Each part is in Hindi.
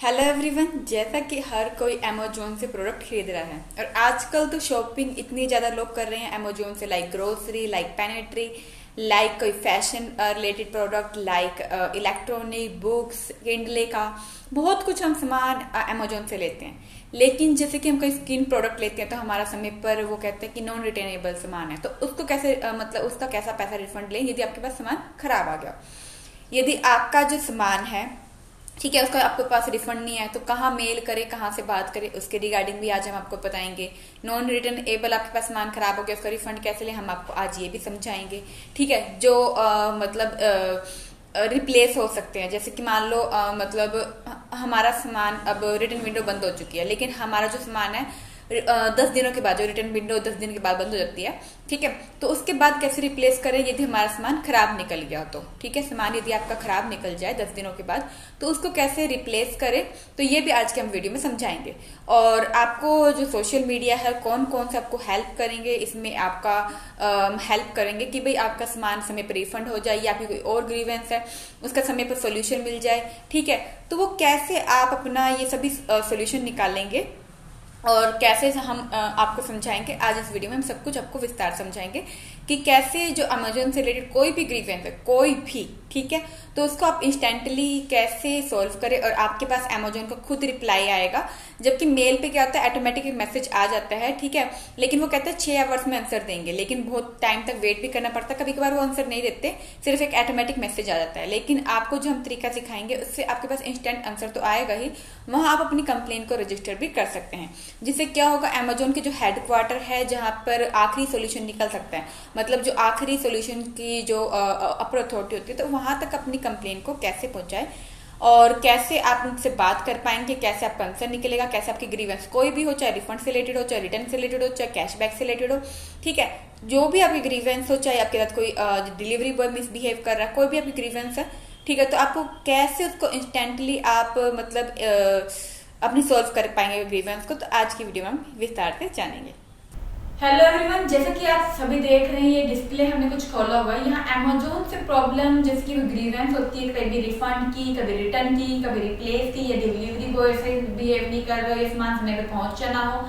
Hello everyone. जैसा कि हर कोई अमेजोन से प्रोडक्ट खरीद रहा है और आजकल तो शॉपिंग इतनी ज़्यादा लोग कर रहे हैं अमेजोन से, like grocery, like pantry, like कोई fashion related product, like electronic books, Kindle का बहुत कुछ हम सामान अमेजोन से लेते हैं। लेकिन जैसे कि हम कोई स्किन प्रोडक्ट लेते हैं तो हमारा समय पर वो कहते हैं कि नॉन रिटर्नेबल सामान है, तो उसको कैसे मतलब उसका कैसा पैसा रिफंड लें यदि आपके पास सामान खराब आ गया। यदि आपका जो सामान है, ठीक है, उसका आपके पास रिफंड नहीं है तो कहाँ मेल करें, कहाँ से बात करें, उसके रिगार्डिंग भी आज हम आपको बताएंगे। नॉन रिटर्न एबल आपके पास सामान खराब हो गया, उसका रिफंड कैसे लें हम आपको आज ये भी समझाएंगे। ठीक है, जो मतलब रिप्लेस हो सकते हैं, जैसे कि मान लो हमारा सामान अब रिटर्न विंडो बंद हो चुकी है, लेकिन हमारा जो सामान है 10 दिनों के बाद, जो रिटर्न विंडो 10 दिन के बाद बंद हो जाती है, ठीक है, तो उसके बाद कैसे रिप्लेस करें यदि हमारा सामान खराब निकल गया तो। ठीक है, सामान यदि आपका खराब निकल जाए 10 दिनों के बाद तो उसको कैसे रिप्लेस करें, तो ये भी आज के हम वीडियो में समझाएंगे। और आपको जो सोशल मीडिया है कौन कौन से आपको हेल्प करेंगे, इसमें आपका हेल्प करेंगे कि भाई आपका सामान समय पर रिफंड हो जाए या फिर कोई और ग्रीवेंस है उसका समय पर सोल्यूशन मिल जाए। ठीक है, तो वो कैसे आप अपना ये सभी सोल्यूशन निकालेंगे और कैसे हम आपको समझाएंगे आज इस वीडियो में। हम सब कुछ आपको विस्तार समझाएंगे कि कैसे जो अमेजोन से रिलेटेड कोई भी ग्रीवेंस है, कोई भी, ठीक है, तो उसको आप इंस्टेंटली कैसे सॉल्व करें और आपके पास अमेजोन का खुद रिप्लाई आएगा। जबकि मेल पे क्या होता है, ऑटोमेटिक मैसेज आ जाता है, ठीक है, लेकिन वो कहते हैं 6 आवर्स में आंसर देंगे, लेकिन बहुत टाइम तक वेट भी करना पड़ता है। कभी कभार वो आंसर नहीं देते, सिर्फ एक ऑटोमेटिक मैसेज आ जाता है। लेकिन आपको जो हम तरीका सिखाएंगे उससे आपके पास इंस्टेंट आंसर तो आएगा ही, वहां आप अपनी कंप्लेन को रजिस्टर भी कर सकते हैं। जिससे क्या होगा, अमेजोन के जो हेडक्वार्टर है जहां पर आखिरी सोल्यूशन निकल सकता है, मतलब जो आखिरी सोल्यूशन की जो अपर अथॉरिटी होती है, तो वहां तक अपनी कंप्लेन को कैसे पहुंचाए और कैसे आप उनसे बात कर पाएंगे, कैसे आपका आंसर निकलेगा, कैसे आपकी ग्रीवेंस कोई भी हो, चाहे रिफंड से रिलेटेड हो, चाहे रिटर्न से रिलेटेड हो, चाहे कैशबैक से रिलेटेड हो, ठीक है, जो भी आपकी ग्रीवेंस हो, चाहे आपके साथ कोई डिलीवरी बॉय मिसबिहेव कर रहा है, कोई भी आपकी ग्रीवेंस है, ठीक है, तो आपको कैसे उसको इंस्टेंटली आप अपनी सॉल्व कर पाएंगे ग्रीवेंस को, तो आज की वीडियो में हम विस्तार से जानेंगे। हेलो एवरीवन, जैसे कि आप सभी देख रहे हैं ये डिस्प्ले हमने कुछ खोला हुआ है। यहाँ अमेजोन से प्रॉब्लम जैसे कि ग्रीवेंस होती है, कभी रिफंड की, कभी रिटर्न की, कभी रिप्लेस की, या डिलीवरी बॉय से बिहेव नहीं कर रहे हो, या सामान समय पे पहुंचा ना हो,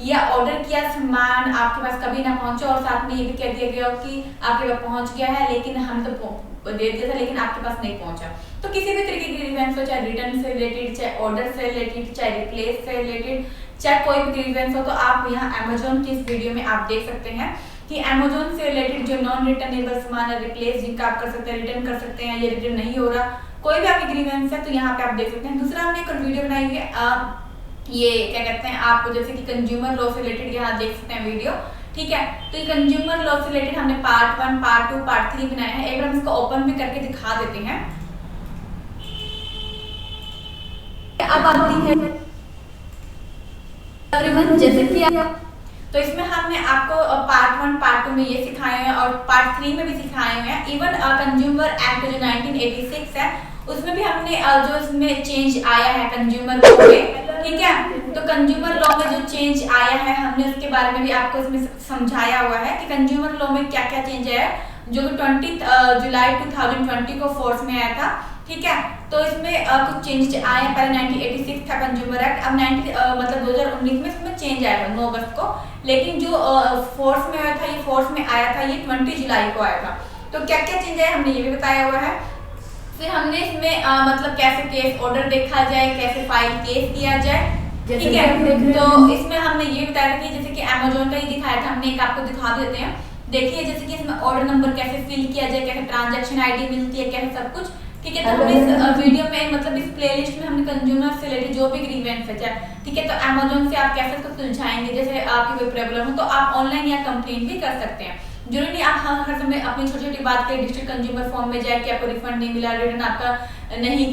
या ऑर्डर किया सामान आपके पास कभी ना पहुंचा और साथ में ये भी कह दिया गया हो कि आपके पास पहुंच गया है लेकिन हम तो दे दिया था लेकिन आपके पास नहीं पहुंचा। तो किसी भी तरीके की ग्रीवेंस हो, चाहे रिटर्न से रिलेटेड, चाहे ऑर्डर से रिलेटेड, चाहे रिप्लेस से रिलेटेड, चाहे कोई भी ग्रीवेंस हो, तो आप यहाँ अमेजोन की इस वीडियो में आप देख सकते हैं कि अमेजोन से रिलेटेड जो नॉन रिटर्नेबल सामान है, रिप्लेस जिनका आप कर सकते हैं, रिटर्न कर सकते हैं, ये रिटर्न नहीं हो रहा, कोई भी आपकी ग्रीवेंस है तो यहाँ पे आप देख सकते हैं। दूसरा हमने एक वीडियो बनाई है, ये क्या कहते हैं, आपको जैसे कि कंज्यूमर लॉ से रिलेटेड यहाँ देख सकते हैं वीडियो, ठीक है, तो ये कंज्यूमर लॉ से रिलेटेड हमने पार्ट 1, पार्ट 2, पार्ट 3 बनाया है। एक बार हम इसको ओपन भी करके दिखा देते हैं। अब आती है जैसे कि तो इसमें हमने आपको पार्ट 1, पार्ट 2 में ये सिखाए हैं और पार्ट 3 में भी सिखाए हुए हैं। इवन कंज्यूमर एक्ट जो 1986 है उसमें भी हमने जो इसमें चेंज आया है कंज्यूमर लॉ में, ठीक है, तो कंज्यूमर लॉ में जो चेंज आया है हमने उसके बारे में भी आपको इसमें समझाया हुआ है कि कंज्यूमर लॉ में क्या क्या चेंज आया है, जो 20 जुलाई 2020 को फोर्स में आया था, ठीक है, तो इसमें कुछ चेंज आए हैं। पहले 1986 था कंज्यूमर एक्ट, अब 2019 में इसमें चेंज आया था 9 अगस्त को, लेकिन जो फोर्स में आया था, ये फोर्स में आया था, ये 20 जुलाई को आया था। तो क्या क्या चेंज आया हमने ये भी बताया हुआ है। फिर हमने इसमें कैसे केस ऑर्डर देखा जाए, कैसे फाइल केस किया जाए, ठीक है, तो इसमें हमने ये बताया कि जैसे कि अमेजोन का ही दिखाया था, हमने एक आपको दिखा देते हैं। देखिए जैसे कि इसमें ऑर्डर नंबर कैसे फिल किया जाए, कैसे ट्रांजैक्शन आईडी मिलती है, कैसे सब कुछ, ठीक है, तो हमने इस वीडियो में इस प्लेलिस्ट में हमने कंज्यूमर से रिलेटेड जो भी ग्रीवेंस है, ठीक है, तो अमेजोन से आप कैसे उसको सुलझाएंगे, जैसे आपकी कोई प्रॉब्लम हो तो आप ऑनलाइन या कंप्लेन भी कर सकते हैं। जरूरी नहीं आप हर समय अपनी छोटी छोटी बात करें, डिस्ट्रिक्ट कंज्यूमर फॉर्म में जाए कि आपको रिफंड नहीं मिला, रिटर्न आपका नहीं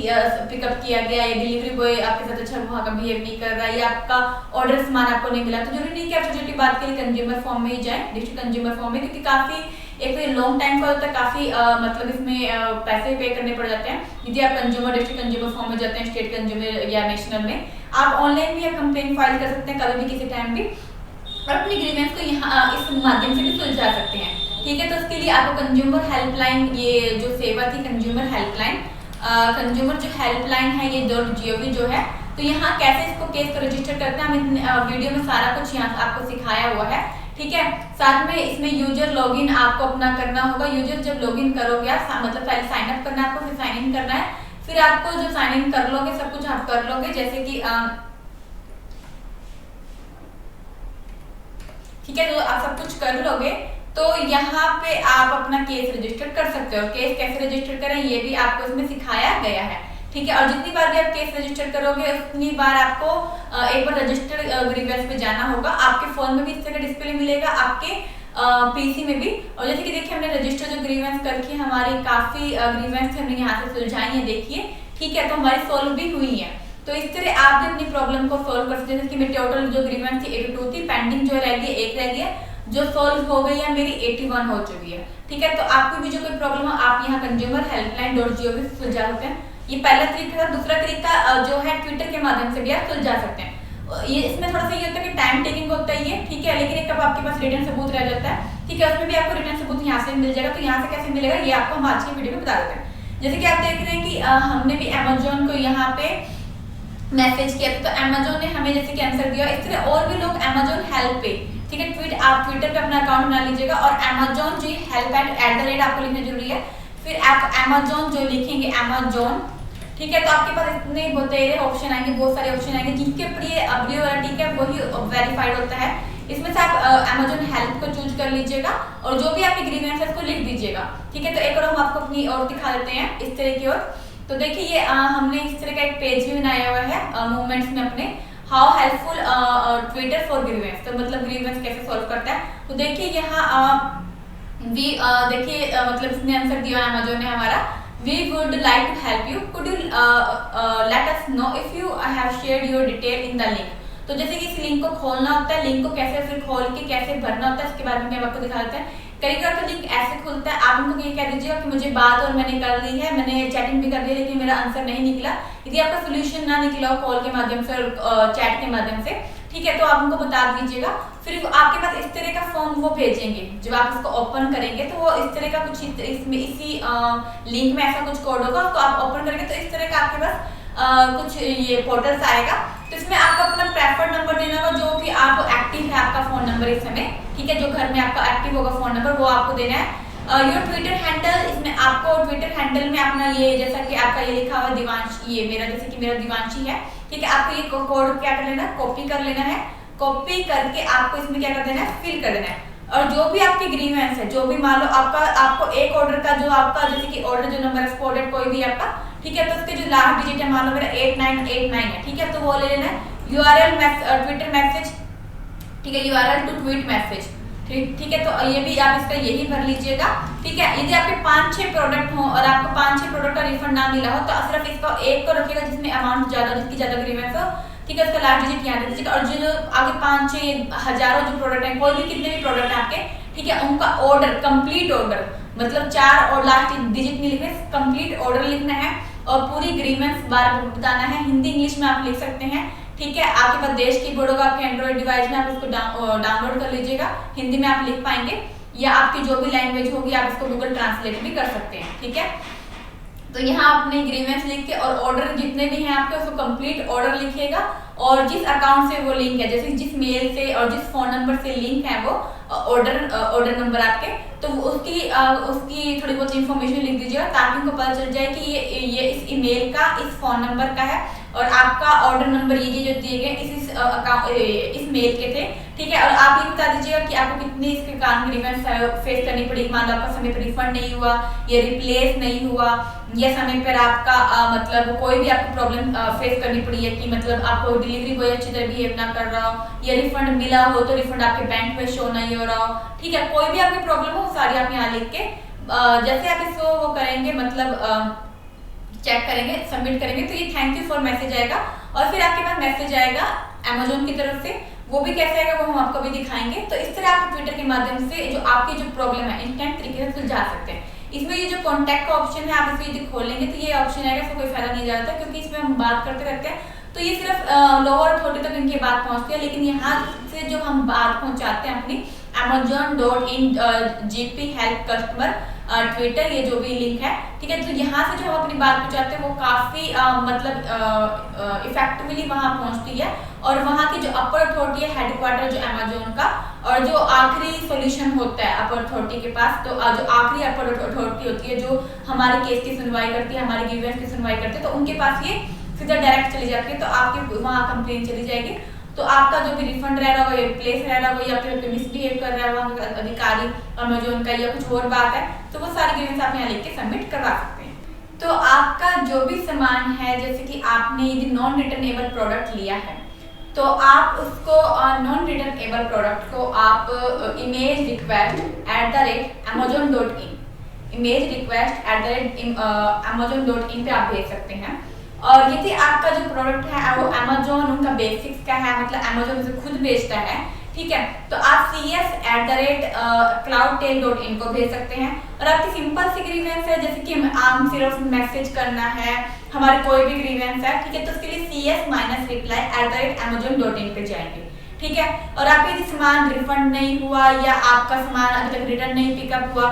पिकअप किया गया, या डिलीवरी बॉय आपके साथ अच्छा वहाँ का बिहेव नहीं कर रहा है, या आपका ऑर्डर सामान आपको नहीं मिला, तो जरूरी नहीं कि आप छोटी छोटी बात के लिए कंज्यूमर फॉर्म में ही जाए, डिस्ट्रिक्ट कंज्यूमर फॉर्म में, क्योंकि काफी एक तो ये लॉन्ग टाइम का होता है, काफी इसमें पैसे पे करने पड़ जाते हैं। यदि आप कंज्यूमर डिस्ट्रिक्ट कंज्यूमर फॉर्म में जाते हैं, स्टेट कंज्यूमर या नेशनल में, आप ऑनलाइन भी कंप्लेन फाइल कर सकते हैं कभी भी किसी टाइम भी, और अपनी ग्रीवेंस को यहाँ इस माध्यम से भी सुलझा सकते हैं, ठीक है। तो उसके लिए आपको कंज्यूमर हेल्पलाइन, ये जो सेवा थी कंज्यूमर हेल्पलाइन, कंज्यूमर जो हेल्पलाइन है ये .gov जो है, तो यहाँ कैसे इसको केस को रजिस्टर करते हैं हम वीडियो में सारा कुछ यहाँ आपको सिखाया हुआ है, ठीक है। साथ में इसमें यूजर लॉगिन आपको अपना करना होगा। यूजर जब लॉगिन करोगे आप, मतलब पहले साइन अप करना है आपको, फिर साइन इन करना है, फिर आपको जब साइन इन कर लोगे सब कुछ आप कर लोगे, जैसे कि ठीक है, तो आप सब कुछ कर लोगे तो यहाँ पे आप अपना केस रजिस्टर कर सकते हो। केस कैसे रजिस्टर करें ये भी आपको इसमें सिखाया गया है, ठीक है। और जितनी बार भी आप केस रजिस्टर करोगे उतनी बार आपको एक बार रजिस्टर ग्रीवेंस पे जाना होगा। आपके फोन में भी इस तरह का डिस्प्ले मिलेगा, आपके पीसी में भी। और जैसे कि देखिए हमने रजिस्टर जो ग्रीवेंस करके हमारी काफी ग्रीवेंस हमने यहाँ से सुलझाई है, देखिए, ठीक है, तो हमारी सोल्व भी हुई है। तो इस तरह आप भी अपनी प्रॉब्लम को सोल्व कर सकते हैं। जैसे कि मेरी टोटल जो ग्रीवेंस थी 82 थी, पेंडिंग जो रह गई 1 रह गया, जो सोल्व हो गई है मेरी 81 हो चुकी है, ठीक है। तो आपको भी जो कोई प्रॉब्लम हो आप यहाँ consumerhelpline.gov से सुलझा सकते हैं। ये पहला तरीका था। दूसरा तरीका जो है ट्विटर के माध्यम से भी आप सुलझा सकते हैं। ये इसमें थोड़ा सा ये होता है कि टाइम टेकिंग होता है ये, ठीक है, लेकिन एक आपके पास रिटर्न सबूत रह जाता है, ठीक है, उसमें भी आपको रिटर्न सबूत यहाँ से मिल जाएगा। तो यहाँ से कैसे मिलेगा ये आपको हम आज की वीडियो में बता देते हैं। जैसे कि आप देख रहे हैं कि हमने भी अमेजोन को यहाँ पे मैसेज किया था, तो अमेजोन ने हमें जैसे कि आंसर दिया। इस तरह और भी लोग अमेजोन हेल्प पे, ठीक है, आप ट्विटर पे अपना अकाउंट बना लीजिएगा और अमेजोन जो हेल्प @ आपको लिखना जरूरी है। फिर आप अमेजोन जो लिखेंगे अमेजोन, ठीक है, तो आपके पास इतने बतेरे ऑप्शन आएंगे, बहुत सारे ऑप्शन आएंगे जिनके ऊपर ये W वाला टिक है वही वेरीफाइड होता है। इसमें से आप अमेजोन हेल्प को चूज कर लीजिएगा और जो भी आपकी ग्रीवेंस है उसको लिख दीजिएगा, ठीक है। तो एक और हम आपको अपनी और दिखा देते हैं इस तरह की और। तो देखिए ये हमने इस तरह का एक पेज भी बनाया हुआ है मूवमेंट्स में अपने, how helpful Twitter for grievance, तो मतलब ग्रीवेंस कैसे सॉल्व करता है। तो देखिए यहाँ देखिए मतलब इसने आंसर दिया अमेजोन ने हमारा, we would like to help you, could you let us know if you have shared your detail in the link। तो जैसे कि इस लिंक को खोलना होता है, लिंक को कैसे फिर खोल के कैसे भरना होता है इसके बारे में हम आपको दिखा देते हैं। कई बार तो लिंक ऐसे खुलता है, आप उनको ये कह दीजिएगा कि मुझे बात और मैंने कर ली है, मैंने चैटिंग भी कर दी है लेकिन मेरा आंसर नहीं निकला। यदि आपका सोल्यूशन ना निकला हो कॉल के माध्यम से और चैट के माध्यम से, ठीक है, तो आप उनको बता दीजिएगा। फिर आपके पास इस तरह का फॉर्म वो भेजेंगे, जब आप इसको ओपन करेंगे तो वो इस तरह का कुछ इसमें इसी लिंक में ऐसा कुछ कोड होगा, तो आप ओपन करेंगे तो इस तरह का आपके पास कुछ ये पोर्टल्स आएगा। तो इसमें आपको अपना प्रेफर्ड नंबर देना होगा जो कि आप एक्टिव है आपका फोन नंबर इस समय, ठीक है, जो घर में आपका एक्टिव होगा फोन नंबर वो आपको देना है। योर ट्विटर हैंडल, इसमें आपको ट्विटर हैंडल में अपना ये जैसा कि आपका ये लिखा हुआ दिवांशी, ये मेरा जैसे कि मेरा दिवांशी है, ठीक है, आपको ये कोड क्या कर लेना है, कॉपी कर लेना है। कॉपी करके आपको इसमें क्या कर देना है, फिल कर देना है। और जो भी आपकी ग्रीवेंस है, जो भी मान लो आपको एक ऑर्डर का जो आपका जैसे कि ऑर्डर जो नंबर एक्सपोर्टेड कोई भी आपका, ठीक है, तो उसके जो लास्ट डिजिट है मान लो मेरा 8989 है, ठीक है, तो वो ले लेना है। URL ट्विटर मैसेज, ठीक है, URL टू ट्वीट मैसेज, ठीक है, तो ये भी आप इसका यही भर लीजिएगा, ठीक है। यदि आपके 5-6 प्रोडक्ट हो और आपको 5-6 प्रोडक्ट का रिफंड ना मिला हो तो सिर्फ इसका एक को रखिएगा जिसमें अमाउंट ज्यादा, जिसकी ज्यादा ग्रीवेंस हो, ठीक है, उसका लास्ट डिजिट यहाँ दे दीजिएगा। और जो आगे 5-6 हजारों जो प्रोडक्ट है, कोई भी कितने भी प्रोडक्ट है आपके, ठीक है, उनका ऑर्डर, कंप्लीट ऑर्डर, मतलब 4 और लास्ट डिजिट में लिखना है, कंप्लीट ऑर्डर लिखना है और पूरी ग्रीवेंस बार बताना है। हिंदी इंग्लिश में आप लिख सकते हैं, ठीक है। आपके पास देश की बोर्ड होगा आपके एंड्रॉइड डिवाइस में, आप उसको डाउनलोड कर लीजिएगा, हिंदी में आप लिख पाएंगे, या आपकी जो भी लैंग्वेज होगी आप इसको गूगल ट्रांसलेट भी कर सकते हैं, ठीक है। तो यहाँ अपने ग्रीवेंस लिख के और ऑर्डर जितने भी हैं आपके उसको कंप्लीट ऑर्डर लिखिएगा और जिस अकाउंट से वो लिंक है, जैसे जिस मेल से और जिस फोन नंबर से लिंक है वो ऑर्डर नंबर आपके, तो उसकी थोड़ी बहुत इंफॉर्मेशन लिख दीजिएगा ताकि उनको पता चल जाए कि ये इस ईमेल का इस फोन नंबर का है और आपका ऑर्डर नंबर ये जो दिए गए इस मेल के थे, ठीक है। और आप ये बता दीजिएगा कि आपको कितनी इसके कारण ग्रीवेंस फेस करनी पड़ी, मान लो आपका समय पर रिफंड नहीं हुआ या रिप्लेस नहीं हुआ या समय पर आपका मतलब कोई भी आपको प्रॉब्लम फेस करनी पड़ी है कि मतलब आपको डिलीवरी बॉय अच्छी तरह बिहेव ना कर रहा हो या रिफंड मिला हो तो रिफंड आपके बैंक में शो नहीं हो रहा हो, ठीक है, कोई भी आपकी प्रॉब्लम हो सारी आप यहाँ लिख के जैसे आप इसको वो करेंगे मतलब चेक करेंगे, सबमिट करेंगे तो ये थैंक यू फॉर मैसेज आएगा और फिर आपके पास मैसेज आएगा अमेजोन की तरफ से, वो भी कैसे आएगा वो हम आपको भी दिखाएंगे। तो इस तरह आप ट्विटर के माध्यम से जो आपकी जो प्रॉब्लम है इंस्टेंट तरीके से सुलझा सकते हैं। इसमें ये जो कॉन्टैक्ट का ऑप्शन है आप इसमें यदि खोलेंगे तो ये ऑप्शन आएगा, इसको कोई फायदा नहीं जाता क्योंकि इसमें हम बात करते रहते हैं तो ये सिर्फ लोअर अथॉरिटी तक इनकी बात पहुंचती है, लेकिन यहाँ से जो हम बात पहुंचाते हैं अपनी amazon.in GP help customer Twitter, ये जो भी लिंक है, ठीक है। तो यहाँ से जो हम अपनी बात पहुंचाते हैं वो काफी मतलब इफेक्टिवली वहां पहुंचती है, और वहां की जो अपर अथॉरिटी है, हेडक्वार्टर जो अमेजोन का, और जो आखिरी सोल्यूशन होता है अपर अथॉरिटी के पास, तो जो आखिरी अपर अथॉरिटी होती है जो हमारे केस की सुनवाई करती है, हमारे ग्रीवेंस की सुनवाई करती है, तो उनके पास ये सीधा डायरेक्ट चली जाती है, तो आपकी वहां कंप्लेन चली जाएगी। तो आपका जो भी रिफंड रह रहा हो, प्लेस रह रहा हो, या फिर मिसबिहेव कर रहा है वहाँ अधिकारी अमेजोन का, या कुछ और बात है, तो वो सारी ग्रीवेंस आप यहाँ लिख के सबमिट करवा सकते हैं। तो आपका जो भी सामान है, जैसे कि आपने यदि नॉन रिटर्नेबल प्रोडक्ट लिया है, तो आप उसको नॉन रिटर्नेबल प्रोडक्ट को आप इमेज रिक्वेस्ट @amazon.in amazon.in पे आप भेज सकते हैं। और यदि आपका जो प्रोडक्ट है वो अमेजोन उनका बेसिक्स का है, मतलब अमेजोन से खुद बेचता है, ठीक है, तो आप cs@cloudtail.in को भेज सकते हैं। और आपकी सिंपल सी ग्रीवेंस है, जैसे कि हम सिर्फ मैसेज करना है, हमारे कोई भी ग्रीवेंस है, ठीक है, तो उसके लिए cs-reply@amazon.in पे जाएंगे, ठीक है। और आपका यदि सामान रिफंड नहीं हुआ या आपका सामान अभी तक रिटर्न नहीं पिकअप हुआ,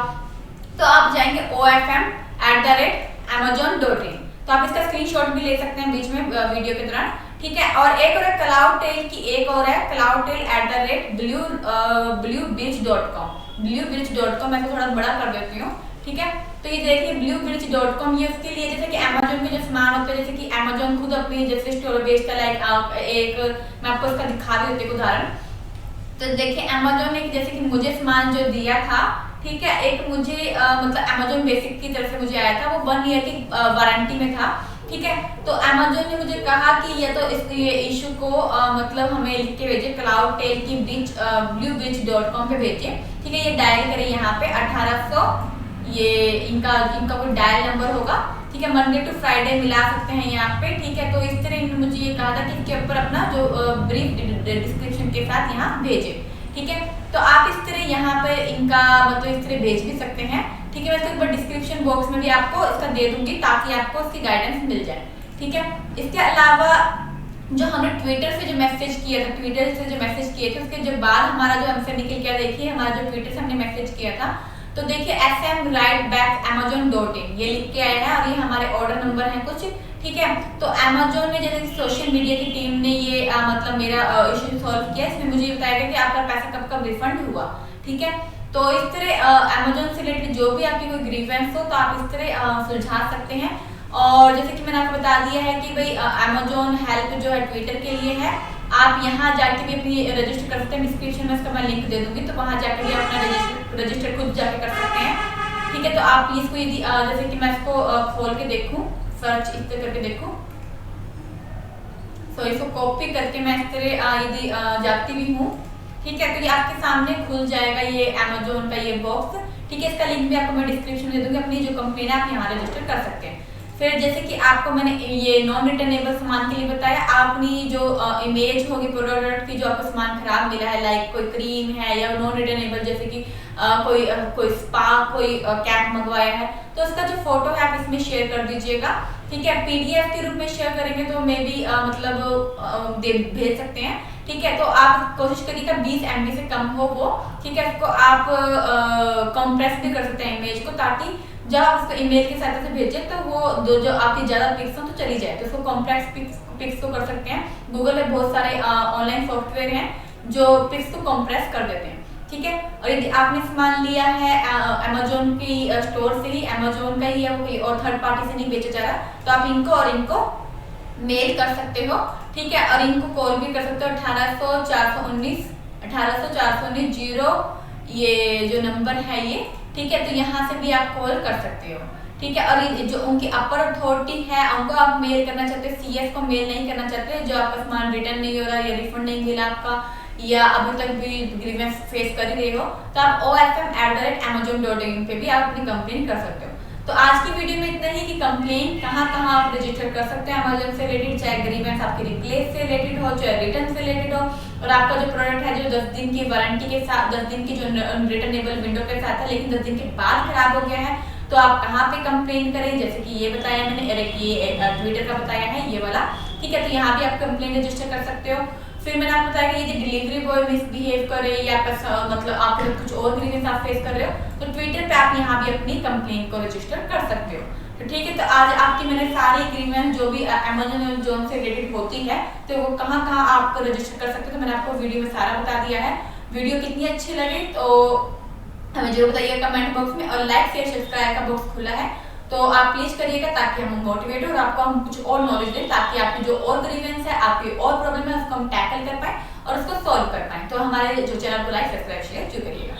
तो आप जाएंगे ofm@amazon.in। तो आप इसका स्क्रीनशॉट भी ले सकते हैं बीच में वीडियो के दौरान, ठीक है। और एक और है क्लाउडटेल की, एक और है cloudtail@bluebridge.com। bluebridge.com मैं थोड़ा बड़ा कर देती हूँ, ठीक है। तो ये देखिए bluebridge.com, ये उसके लिए जैसे कि अमेजोन के जो सामान होते हैं, जैसे कि अमेजोन खुद अपनी जैसे स्टोर बेचता है, लाइक एक मैं आपको इसका दिखा भी देती हूँ उदाहरण। तो देखिए अमेजोन ने जैसे कि मुझे सामान जो दिया था, ठीक है, एक मुझे मतलब अमेजोन बेसिक की तरफ से मुझे आया था, वो 1 ईयर की वारंटी में था, ठीक है। तो अमेजोन ने मुझे कहा कि ये तो ये इशू को मतलब हमें लिख के भेजिए, क्लाउडटेल की bluebridge.com पे भेजिए, ठीक है। ये डायल करें यहाँ पे 1800, ये इनका कोई डायल नंबर होगा, ठीक है। मंडे टू फ्राइडे मिला सकते हैं यहाँ पे, ठीक है। तो इस तरह इन्होंने मुझे ये कहा था कि इसके ऊपर अपना जो ब्रीफ डिस्क्रिप्शन के साथ यहाँ भेजे, ठीक है। तो आप इस तरह यहाँ पे इनका मतलब इस तरह भेज भी सकते हैं, ठीक है। मैं इसके ऊपर डिस्क्रिप्शन बॉक्स में भी आपको इसका दे दूंगी ताकि आपको इसकी गाइडेंस मिल जाए, ठीक है। इसके अलावा जो हमने ट्विटर से जो मैसेज किया था, उसके जो बाद हमारा जो आंसर निकल गया, देखिए हमारा जो ट्विटर से हमने मैसेज किया था, तो देखिए SM_write_back_amazon.in ये लिख के आया है, और ये हमारे ऑर्डर नंबर है कुछ, ठीक है। तो अमेजोन ने जैसे सोशल मीडिया की टीम ने ये मतलब मेरा इशू सॉल्व किया, इसमें मुझे बताया कि आपका पैसा कब कब रिफंड हुआ, ठीक है। तो इस तरह अमेजोन से रिलेटेड जो भी आपकी कोई ग्रीवेंस हो, तो आप इस तरह सुलझा सकते हैं। और जैसे कि मैंने आपको बता दिया है कि भाई अमेजोन हेल्प जो है ट्विटर के लिए है, आप यहाँ जाके भी अपनी रजिस्टर कर सकते हैं। डिस्क्रिप्शन में इसका मैं लिंक दे दूंगी, तो वहाँ जाकर भी अपना रजिस्टर खुद जाके कर सकते हैं, ठीक है। तो आप इसको यदि जैसे कि मैं इसको खोल के देखूँ, सर्च इस तरह करके देखूँ, तो इसको कॉपी करके मैं इस तरह यदि जाती भी हूँ, ठीक है, तो ये आपके सामने खुल जाएगा ये अमेजोन का ये बॉक्स, ठीक है। इसका लिंक भी आपको मैं डिस्क्रिप्शन में दे दूंगी। अपनी जो कंप्लेन है आप यहाँ रजिस्टर कर सकते हैं। फिर जैसे कि आपको मैंने ये नॉन रिटर्नेबल सामान के लिए बताया, अपनी जो इमेज होगी प्रोडक्ट की, जो आपको सामान खराब मिला है, लाइक कोई क्रीम है या नॉन रिटर्नेबल, जैसे कि कोई स्पा कोई कैप मंगवाया है, तो उसका जो फोटो है आप इसमें शेयर कर दीजिएगा, ठीक है। PDF के रूप में शेयर करेंगे तो मे भी मतलब भेज सकते हैं, ठीक है। तो आप कोशिश करिएगा 20 MB से कम हो वो, ठीक है। इसको आप कंप्रेस भी कर सकते हैं इमेज को, ताकि जब आप उसको ईमेल के साथ से भेजें तो वो जो आपकी ज़्यादा पिक्स हो तो चली जाए, तो उसको कॉम्प्लेक्स पिक्स को कर सकते हैं। गूगल में बहुत सारे ऑनलाइन सॉफ्टवेयर हैं जो पिक्स को कॉम्प्रेस कर देते हैं, ठीक है। और यदि आपने सामान लिया है अमेजोन की स्टोर से ही, अमेजोन का ही है वो, और थर्ड पार्टी से नहीं बेचा जा रहा, तो आप इनको मेल कर सकते हो, ठीक है। और इनको कॉल भी कर सकते हो 1800-419 ये जो नंबर है ये, ठीक है। तो यहाँ से भी आप कॉल कर सकते हो, ठीक है। और जो उनकी अपर अथॉरिटी है उनको आप मेल करना चाहते हो, CS को मेल नहीं करना चाहते, जो आपका सामान रिटर्न नहीं हो रहा या रिफंड नहीं मिला आपका, या अभी तक भी ग्रीवेंस फेस कर ही रहे हो, तो आप ofm@amazon.in पे भी आप अपनी कंप्लेन कर सकते हो। तो आज की वीडियो में इतना ही कि कंप्लेन कहाँ आप रजिस्टर कर सकते हैं अमेजोन से रिलेटेड, चाहे ग्रीवेंस आपकी रिप्लेस से रिलेटेड हो, चाहे रिटर्न से रिलेटेड हो, और आपका जो प्रोडक्ट है जो 10 दिन की वारंटी के साथ, 10 दिन की जो रिटर्नेबल विंडो के साथ है, लेकिन 10 दिन के बाद खराब हो गया है, तो आप कहाँ पे कंप्लेन करें, जैसे कि ये बताया मैंने, ये ट्विटर का बताया है ये वाला, ठीक है। तो यहाँ भी आप कंप्लेन रजिस्टर कर सकते हो। फिर मैंने आपको बताया कि ये डिलीवरी बॉय मिसबिहेव करे या मतलब आपके कुछ और ग्रीवेंस आप फेस कर रहे हो तो ट्विटर पे आप यहाँ भी अपनी कंप्लेंट को रजिस्टर कर सकते हो। तो ठीक है, तो आज आपकी मैंने सारी एग्रीमेंट जो भी अमेजन जोन से रिलेटेड होती है तो वो कहाँ कहाँ आप रजिस्टर कर सकते हो तो मैंने आपको वीडियो में सारा बता दिया है। वीडियो कितनी अच्छी लगी तो हमें जरूर बताइएगा कमेंट बॉक्स में, और लाइक शेयर सब्सक्राइब का बॉक्स खुला है तो आप प्लीज करिएगा ताकि हम मोटिवेट हो और आपको हम कुछ और नॉलेज दें ताकि आपकी जो और ग्रीवेंस है, आपकी और प्रॉब्लम है उसको हम टैकल कर पाए और उसको सॉल्व कर पाए। तो हमारे जो चैनल को लाइक सब्सक्राइब शेयर जरूर करिएगा।